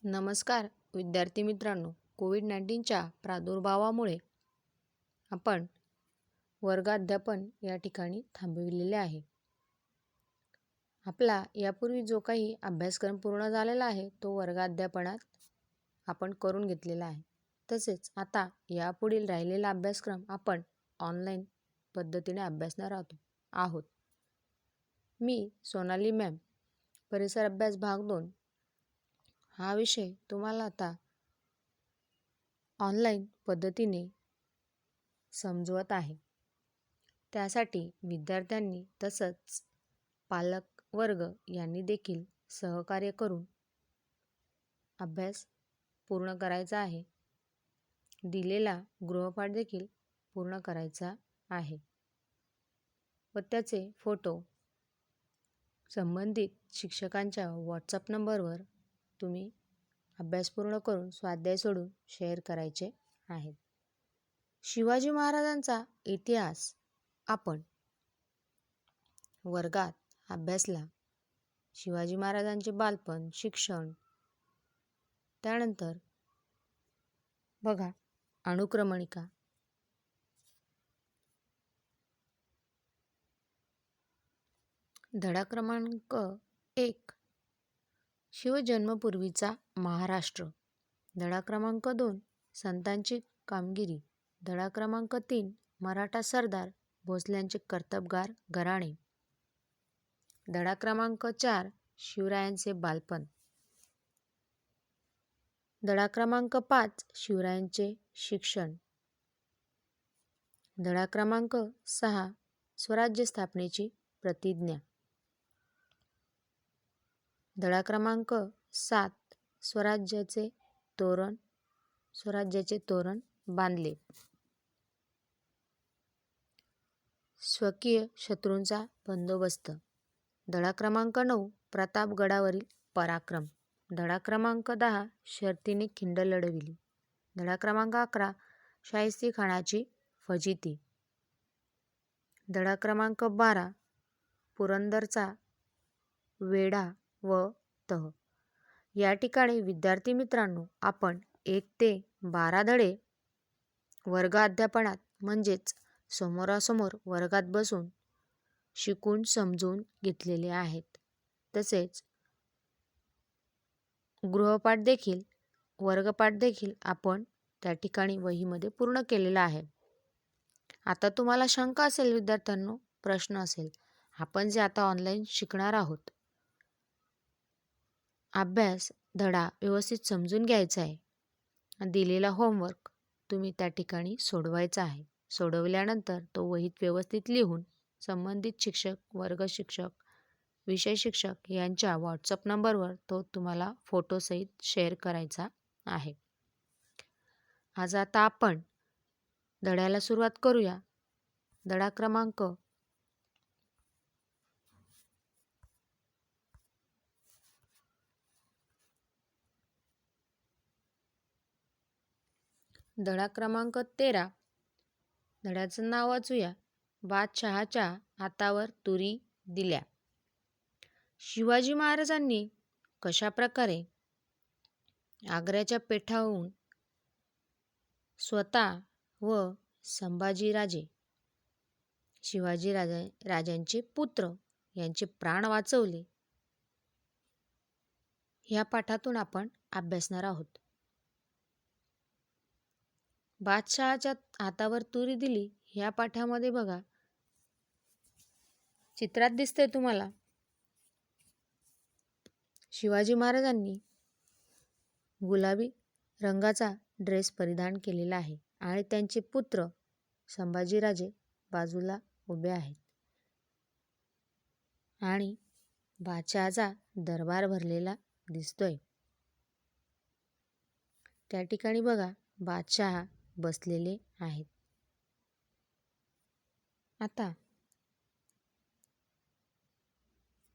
नमस्कार विद्यार्थी मित्रांनो, कोविड-19च्या प्रादुर्भावामुळे आपण वर्गाध्यापन या ठिकाणी थांबविलेले आहे. आपला यापूर्वी जो काही अभ्यासक्रम पूर्ण झालेला आहे तो वर्गाध्यापनात आपण करून घेतलेला आहे. तसेच आता यापुढील राहिलेला अभ्यासक्रम आपण ऑनलाईन पद्धतीने अभ्यासणार आहोत. मी सोनाली मॅम, परिसर अभ्यास भाग 2 हा विषय तुम्हाला आता ऑनलाईन पद्धतीने समजवत आहे. त्यासाठी विद्यार्थ्यांनी तसंच पालक वर्ग यांनी देखील सहकार्य करून अभ्यास पूर्ण करायचा आहे. दिलेला गृहपाठ देखील पूर्ण करायचा आहे व त्याचे फोटो संबंधित शिक्षकांच्या व्हॉट्सअप नंबरवर तुम्ही अभ्यास पूर्ण करून स्वाध्याय सोडून शेअर करायचे आहेत. शिवाजी महाराजांचा इतिहास आपण वर्गात अभ्यासला. शिवाजी महाराजांचे बालपण, शिक्षण, त्यानंतर बघा अनुक्रमणिका, धडा क्रमांक 1 शिवजन्मपूर्वीचा महाराष्ट्र, धडा क्रमांक 2 संतांची कामगिरी, धडा क्रमांक 3 मराठा सरदार भोसल्यांचे कर्तबगार घराणे, धडा क्रमांक 4 शिवरायांचे बालपण, धडा क्रमांक 5 शिवरायांचे शिक्षण, धडा क्रमांक 6 स्वराज्य स्थापनेची प्रतिज्ञा, धडा क्रमांक 7 स्वराज्याचे तोरण बांधले, स्वकीय शत्रूंचा बंदोबस्त, धडा क्रमांक 9 प्रतापगडावरील पराक्रम, धडा क्रमांक 10 शर्तीने खिंड लढविली, धडा क्रमांक 11 शाहिस्ते खानाची फजिती, धडा क्रमांक 12 पुरंदरचा वेढा व तह. या ठिकाणी विद्यार्थी मित्रांनो, आपण 1 ते 12 धडे वर्ग अध्यापनात म्हणजेच समोरासमोर वर्गात बसून शिकून समजून घेतलेले आहेत. तसेच गृहपाठ देखील वर्गपाठ देखील आपण त्या ठिकाणी वहीमध्ये पूर्ण केलेला आहे. आता तुम्हाला शंका असेल विद्यार्थ्यांनो, प्रश्न असेल, आपण जे आता ऑनलाईन शिकणार आहोत, अभ्यास धडा व्यवस्थित समजून घ्यायचा आहे. दिलेला होमवर्क तुम्ही त्या ठिकाणी सोडवायचा आहे. सोडवल्यानंतर तो वहीत व्यवस्थित लिहून संबंधित शिक्षक, वर्ग शिक्षक, विषय शिक्षक यांच्या व्हॉट्सअप नंबरवर तो तुम्हाला फोटोसहित शेअर करायचा आहे. आज आता आपण धड्याला सुरुवात करूया. धडा क्रमांक 13. धड्याचं नाव वाचूया. बादशहाच्या हातावर तुरी दिल्या. शिवाजी महाराजांनी कशा प्रकारे आग्र्याच्या पेठावरून स्वतः व संभाजीराजे, शिवाजी राजांचे पुत्र यांचे प्राण वाचवले, ह्या पाठातून आपण अभ्यासणार आहोत. बादशहाच्या हातावर तुरी दिली ह्या पाठामध्ये बघा, चित्रात दिसतंय तुम्हाला शिवाजी महाराजांनी गुलाबी रंगाचा ड्रेस परिधान केलेला आहे आणि त्यांचे पुत्र संभाजीराजे बाजूला उभे आहेत आणि बादशहाचा दरबार भरलेला दिसतोय. त्या ठिकाणी बघा बादशहा बसलेले आहेत. आता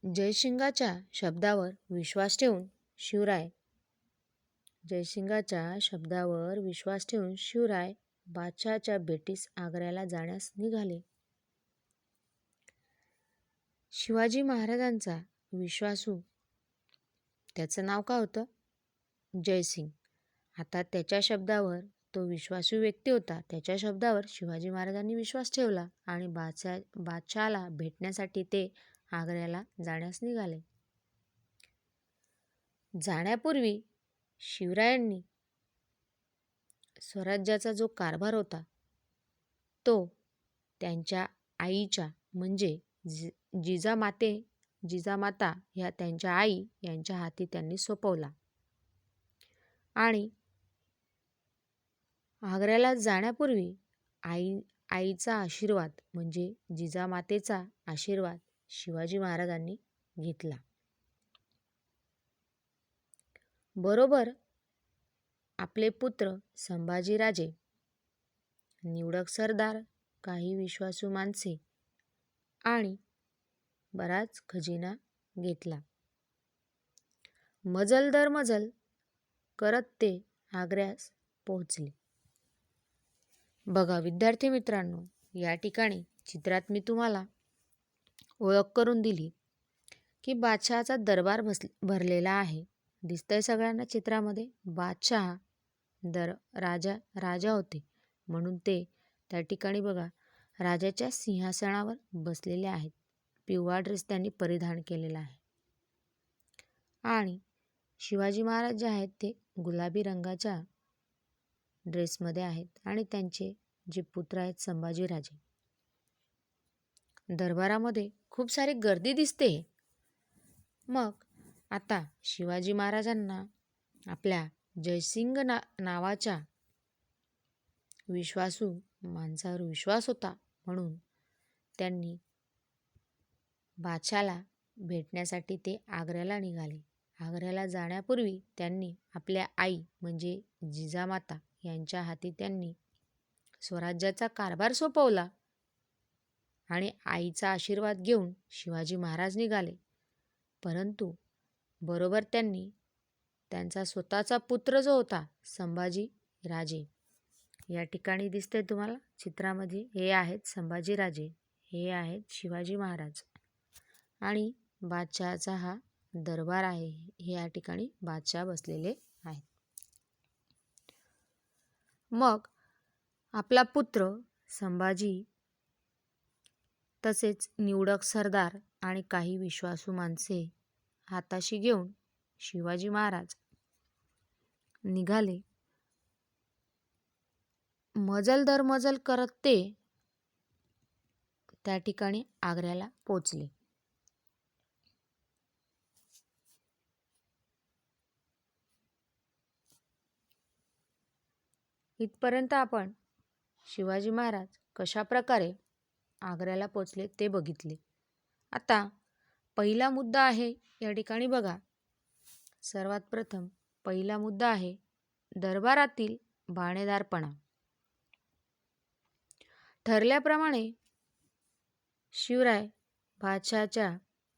जयसिंगाच्या शब्दावर विश्वास ठेवून शिवराय बादशहाच्या भेटीस आग्र्याला जाण्यास निघाले. शिवाजी महाराजांचा विश्वासू, त्याचं नाव काय होतं? जयसिंग. आता त्याच्या शब्दावर, तो विश्वासू व्यक्ती होता, त्याच्या शब्दावर शिवाजी महाराजांनी विश्वास ठेवला आणि बादशहाला भेटण्यासाठी ते आग्र्याला जाण्यास निघाले. जाण्यापूर्वी शिवरायांनी स्वराज्याचा जो कारभार होता तो त्यांच्या आईच्या म्हणजे जिजामाता ह्या त्यांच्या आई यांच्या हाती त्यांनी सोपवला. आणि आग्र्याला जाण्यापूर्वी आईचा आशीर्वाद म्हणजे जिजामातेचा आशीर्वाद शिवाजी महाराजांनी घेतला. बरोबर आपले पुत्र संभाजीराजे, निवडक सरदार, काही विश्वासू माणसे आणि बराच खजिना घेतला. मजल दर मजल करत ते आग्र्यास पोहोचले. बघा विद्यार्थी मित्रांनो, या ठिकाणी चित्रात मी तुम्हाला ओळख करून दिली की बादशहाचा दरबार भरलेला आहे. दिसतंय सगळ्यांना चित्रामध्ये. बादशहा राजा होते म्हणून ते त्या ठिकाणी बघा राजाच्या सिंहासनावर बसलेले आहेत. पिवळा ड्रेस त्यांनी परिधान केलेला आहे आणि शिवाजी महाराज जे आहेत ते गुलाबी रंगाच्या ड्रेसमध्ये आहेत आणि त्यांचे जे पुत्र आहेत संभाजीराजे. दरबारामध्ये खूप सारी गर्दी दिसते. मग आता शिवाजी महाराजांना आपल्या जयसिंग नावाच्या विश्वासू माणसावर विश्वास होता म्हणून त्यांनी बादशाला भेटण्यासाठी ते आग्र्याला निघाले. आग्र्याला जाण्यापूर्वी त्यांनी आपल्या आई म्हणजे जिजामाता यांच्या हाती त्यांनी स्वराज्याचा कारभार सोपवला आणि आईचा आशीर्वाद घेऊन शिवाजी महाराज निघाले. परंतु बरोबर त्यांनी त्यांचा स्वतःचा पुत्र जो होता संभाजी राजे, या ठिकाणी दिसते तुम्हाला चित्रामध्ये, हे आहेत संभाजीराजे, हे आहेत शिवाजी महाराज आणि बादशहाचा हा दरबार आहे. हे या ठिकाणी बादशाह बसलेले आहेत. मग आपला पुत्र संभाजी तसेच निवडक सरदार आणि काही विश्वासू माणसे हाताशी घेऊन शिवाजी महाराज निघाले. मजल दर मजल करत ते त्या ठिकाणी आग्र्याला पोचले. इथपर्यंत आपण शिवाजी महाराज कशा प्रकारे आग्र्याला पोचले ते बघितले. आता पहिला मुद्दा आहे या ठिकाणी बघा. सर्वात प्रथम पहिला मुद्दा आहे दरबारातील बाणेदारपणा. ठरल्याप्रमाणे शिवराय बादशहाच्या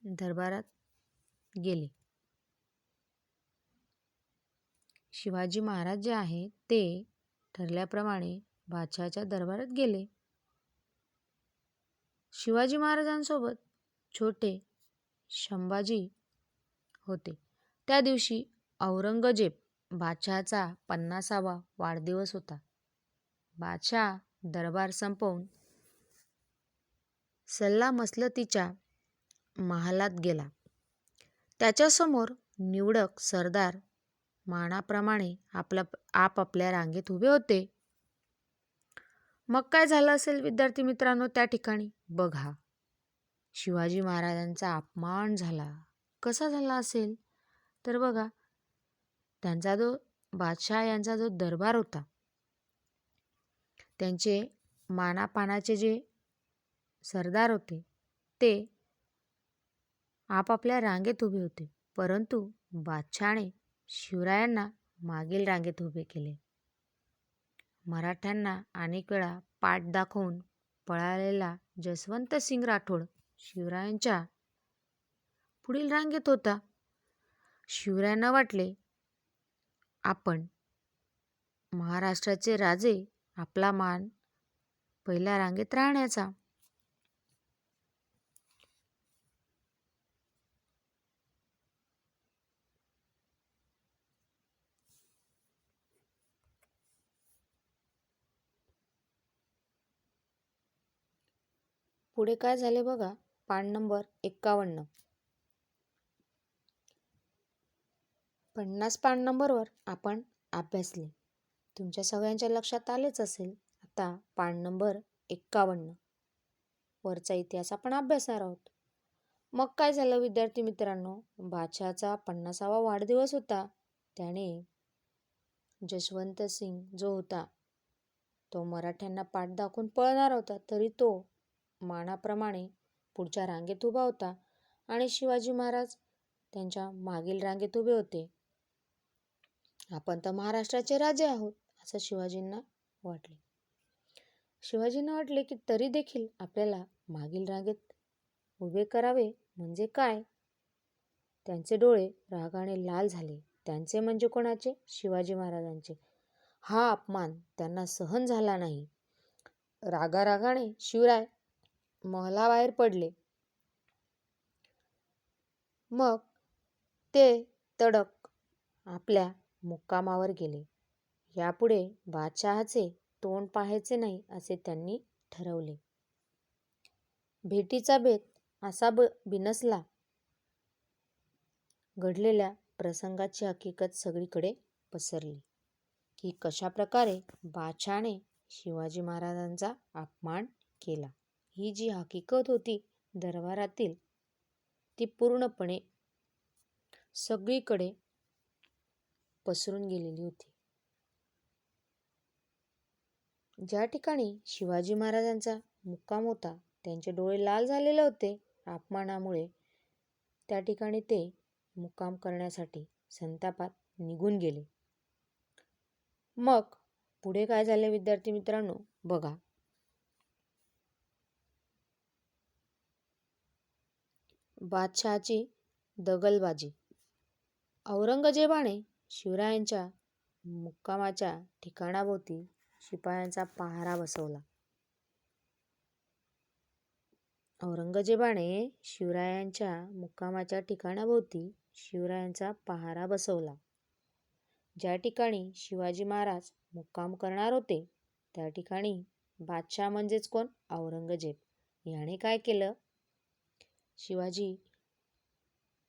दरबारात गेले. शिवाजी महाराज जे आहेत ते ठरल्याप्रमाणे बादशहाच्या दरबारात गेले. शिवाजी महाराजांसोबत छोटे संभाजी होते. त्या दिवशी औरंगजेब बादशहाचा 50वा वाढदिवस होता. बादशहा दरबार संपवून सल्लामसलतीच्या महालात गेला. त्याच्यासमोर निवडक सरदार मानाप्रमाणे आपापल्या रांगेत उभे होते. मग काय झालं असेल विद्यार्थी मित्रांनो त्या ठिकाणी? बघा, शिवाजी महाराजांचा अपमान झाला. कसा झाला असेल तर बघा, त्यांचा जो बादशाह यांचा जो दरबार होता, त्यांचे मानापानाचे जे सरदार होते ते आपापल्या रांगेत उभे होते. परंतु बादशहाने शिवरायांना मागील रांगेत उभे केले. मराठ्यांना अनेक वेळा पाठ दाखवून पळालेला जसवंत सिंग राठोड शिवरायांच्या पुढील रांगेत होता. शिवरायांना वाटले आपण महाराष्ट्राचे राजे, आपला मान पहिल्या रांगेत राहण्याचा. पुढे काय झाले बघा. पान नंबर 51. 50 पान नंबरवर आपण अभ्यासले. तुमच्या सगळ्यांच्या लक्षात आलेच असेल. आता पान नंबर 51 वरचा इतिहास आपण अभ्यासणार आहोत. मग काय झालं विद्यार्थी मित्रांनो, बादशहाचा 50वा वाढदिवस होता. त्याने जशवंत सिंग जो होता तो मराठ्यांना पाठ दाखवून पळणार होता, तरी तो मानाप्रमाणे पुढच्या रांगेत उभा होता आणि शिवाजी महाराज त्यांच्या मागील रांगेत उभे होते. आपण तर महाराष्ट्राचे राजे आहोत असं शिवाजींना वाटले. शिवाजींना वाटले की तरी देखील आपल्याला मागील रांगेत उभे करावे म्हणजे काय. त्यांचे डोळे रागाने लाल झाले. त्यांचे म्हणजे कोणाचे? शिवाजी महाराजांचे. हा अपमान त्यांना सहन झाला नाही. रागारागाने शिवराय महलाबाहेर पडले. मग ते तडक आपल्या मुक्कामावर गेले. यापुढे बादशहाचे तोंड पाहायचे नाही असे त्यांनी ठरवले. भेटीचा बेत असा बिनसला. घडलेल्या प्रसंगाची हकीकत सगळीकडे पसरली की कशा प्रकारे बादशहाने शिवाजी महाराजांचा अपमान केला. ही जी हकीकत होती दरबारातील, ती पूर्णपणे सगळीकडे पसरून गेलेली होती. ज्या ठिकाणी शिवाजी महाराजांचा मुक्काम होता त्यांचे डोळे लाल झालेले होते अपमानामुळे. त्या ठिकाणी ते मुक्काम करण्यासाठी संतापात निघून गेले. मग पुढे काय झाले विद्यार्थी मित्रांनो बघा. बादशहाची दगलबाजी. औरंगजेबाने शिवरायांच्या मुक्कामाच्या ठिकाणाभोवती शिपायांचा पहारा बसवला. औरंगजेबाने शिवरायांच्या मुक्कामाच्या ठिकाणाभोवती शिवरायांचा पहारा बसवला. ज्या ठिकाणी शिवाजी महाराज मुक्काम करणार होते त्या ठिकाणी बादशाह म्हणजेच कोण? औरंगजेब याने काय केलं? शिवाजी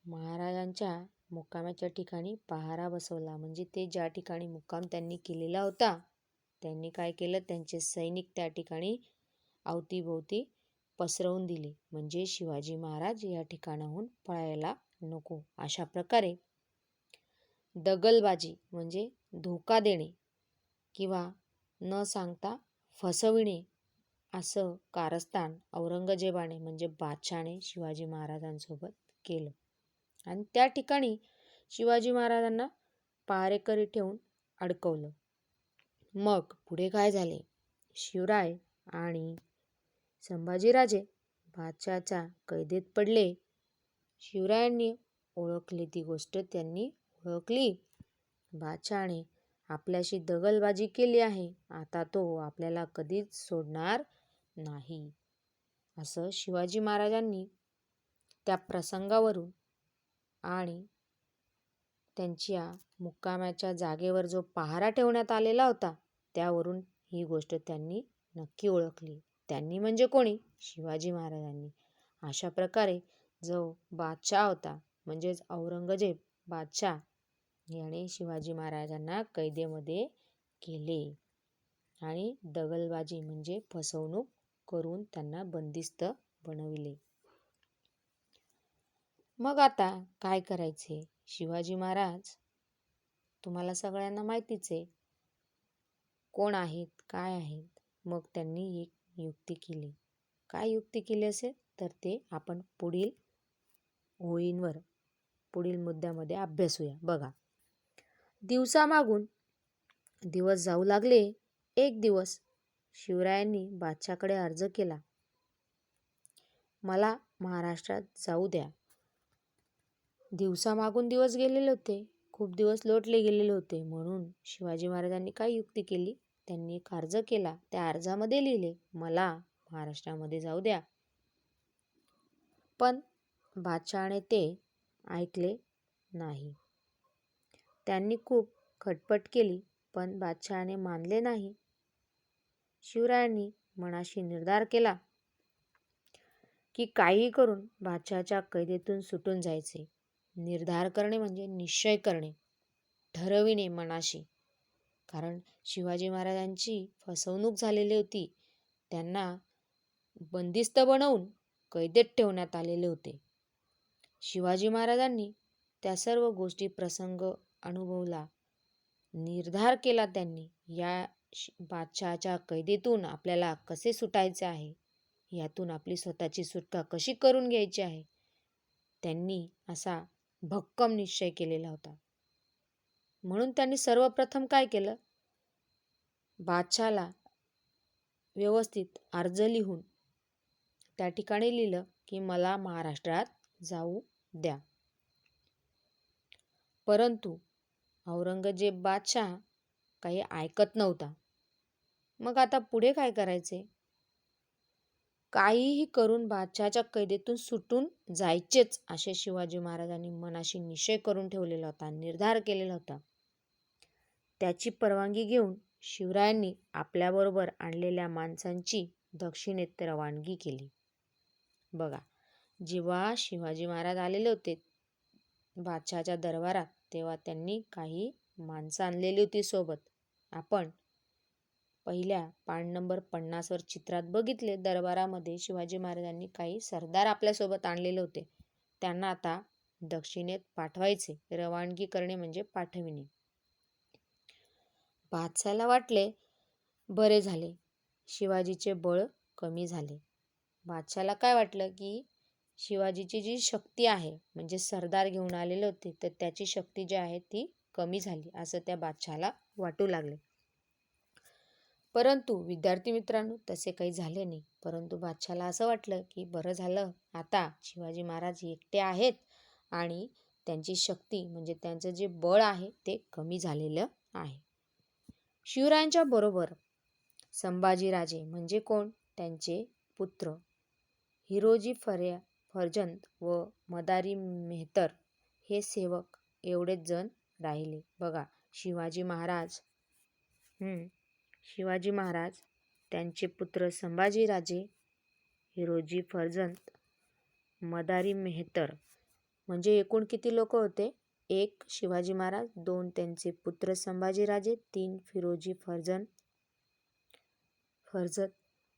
महाराजांच्या मुक्कामाच्या ठिकाणी पहारा बसवला. म्हणजे ते ज्या ठिकाणी मुक्काम त्यांनी केलेला होता त्यांनी काय केलं? त्यांचे सैनिक त्या ठिकाणी अवतीभोवती पसरवून दिले. म्हणजे शिवाजी महाराज या ठिकाणाहून पळायला नको. अशा प्रकारे दगलबाजी म्हणजे धोका देणे किंवा न सांगता फसविणे असं कारस्थान औरंगजेबाने म्हणजे बादशहाने शिवाजी महाराजांसोबत केलं. आणि त्या ठिकाणी शिवाजी महाराजांना पहारेकरी ठेवून अडकवलं. मग पुढे काय झाले? शिवराय आणि संभाजीराजे बादशहाच्या कैदेत पडले. शिवरायांनी ओळखली ती गोष्ट, त्यांनी ओळखली बादशहाने आपल्याशी दगलबाजी केली आहे, आता तो आपल्याला कधीच सोडणार नाही असं शिवाजी महाराजांनी त्या प्रसंगावरून आणि त्यांच्या मुक्कामाच्या जागेवर जो पहारा ठेवण्यात आलेला होता त्यावरून ही गोष्ट त्यांनी नक्की ओळखली. त्यांनी म्हणजे कोणी? शिवाजी महाराजांनी. अशा प्रकारे जो बादशाह होता म्हणजेच औरंगजेब बादशाह याने शिवाजी महाराजांना कैदेमध्ये केले आणि दगलबाजी म्हणजे फसवणूक करून त्यांना बंदिस्त बनविले. मग आता काय करायचे? शिवाजी महाराज तुम्हाला सगळ्यांना माहितीच आहे कोण आहेत, काय आहेत. मग त्यांनी एक युक्ती केली. काय युक्ती केली असेल तर ते आपण पुढील ओळींवर पुढील मुद्द्यामध्ये अभ्यासूया. बघा, दिवसामागून दिवस जाऊ लागले. एक दिवस शिवरायांनी बादशाहकडे अर्ज केला, मला महाराष्ट्रात जाऊ द्या. दिवसामागून दिवस गेलेले होते, खूप दिवस लोटले गेलेले होते. म्हणून शिवाजी महाराजांनी काय युक्ती केली? त्यांनी एक अर्ज केला. त्या अर्जामध्ये लिहिले, मला महाराष्ट्रामध्ये जाऊ द्या. पण बादशहाने ते ऐकले नाही. त्यांनी खूप खटपट केली पण बादशहाने मानले नाही. शिवरायांनी मनाशी निर्धार केला, की काहीही करून बादशहाच्या कैदेतून सुटून जायचे. निर्धार करणे म्हणजे निश्चय करणे, ठरविणे मनाशी. कारण शिवाजी महाराजांची फसवणूक झालेली होती. त्यांना बंदिस्त बनवून कैदेत ठेवण्यात आलेले होते. शिवाजी महाराजांनी त्या सर्व गोष्टी प्रसंग अनुभवला. निर्धार केला त्यांनी या बादशहाच्या कैदेतून आपल्याला कसे सुटायचे आहे, यातून आपली स्वतःची सुटका कशी करून घ्यायची आहे. त्यांनी असा भक्कम निश्चय केलेला होता. म्हणून त्यांनी सर्वप्रथम काय केलं, बादशहाला व्यवस्थित अर्ज लिहून त्या ठिकाणी लिहिलं की मला महाराष्ट्रात जाऊ द्या. परंतु औरंगजेब बादशाह काही ऐकत नव्हता. मग आता पुढे काय करायचे? काहीही करून बादशहाच्या कैदेतून सुटून जायचेच असे शिवाजी महाराजांनी मनाशी निश्चय करून ठेवलेला होता, निर्धार केलेला होता. त्याची परवानगी घेऊन शिवरायांनी आपल्याबरोबर आणलेल्या माणसांची दक्षिणेत रवानगी केली. बघा, जेव्हा शिवाजी महाराज आलेले होते बादशहाच्या दरबारात, तेव्हा त्यांनी काही माणसं आणलेली होती सोबत. आपण पहिल्या पान नंबर 50 वर चित्रात बघितले, दरबारामध्ये शिवाजी महाराजांनी काही सरदार आपल्यासोबत आणलेले होते. त्यांना आता दक्षिणेत पाठवायचे. रवानगी करणे म्हणजे पाठविणे. बादशाहाला वाटले, बरे झाले, शिवाजीचे बळ कमी झाले. बादशाहाला काय वाटलं की शिवाजीची जी शक्ती आहे, म्हणजे सरदार घेऊन आलेले होते, तर त्याची शक्ती जी आहे ती कमी झाली असं त्या बादशहाला वाटू लागले. परंतु विद्यार्थी मित्रांनो, तसे काही झाले नाही. परंतु बादशहाला असं वाटलं की बरं झालं, आता शिवाजी महाराज एकटे आहेत आणि त्यांची शक्ती म्हणजे त्यांचं जे बळ आहे ते कमी झालेलं आहे. शिवरायांच्या बरोबर संभाजीराजे म्हणजे कोण, त्यांचे पुत्र हिरोजी फर्जंद व मदारी मेहतर हे सेवक एवढेच जण राहिले. बघा, शिवाजी महाराज त्यांचे पुत्र संभाजीराजे, हिरोजी फर्जंद, मदारी मेहतर म्हणजे एकूण किती लोक होते? 1 शिवाजी महाराज, 2 त्यांचे पुत्र संभाजीराजे, 3 फिरोजी फर्जंद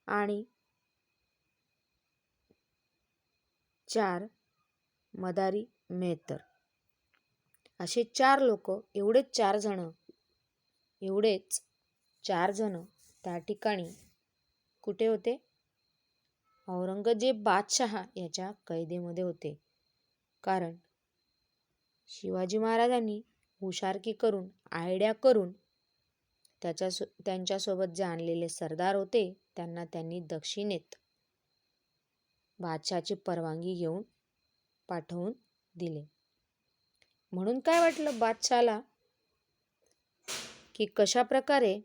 आणि 4 मदारी मेहतर, असे 4 लोक, एवढेच 4 जण त्या ठिकाणी कुठे होते? औरंगजेब बादशाह याच्या कैदेमध्ये होते. कारण शिवाजी महाराजांनी हुशारकी करून, आयडिया करून त्यांच्यासोबत जे आणलेले सरदार होते त्यांना त्यांनी दक्षिणेत बादशहाची परवानगी घेऊन पाठवून दिले. म्हणून काय वाटलं बादशहाला की कशा प्रकारे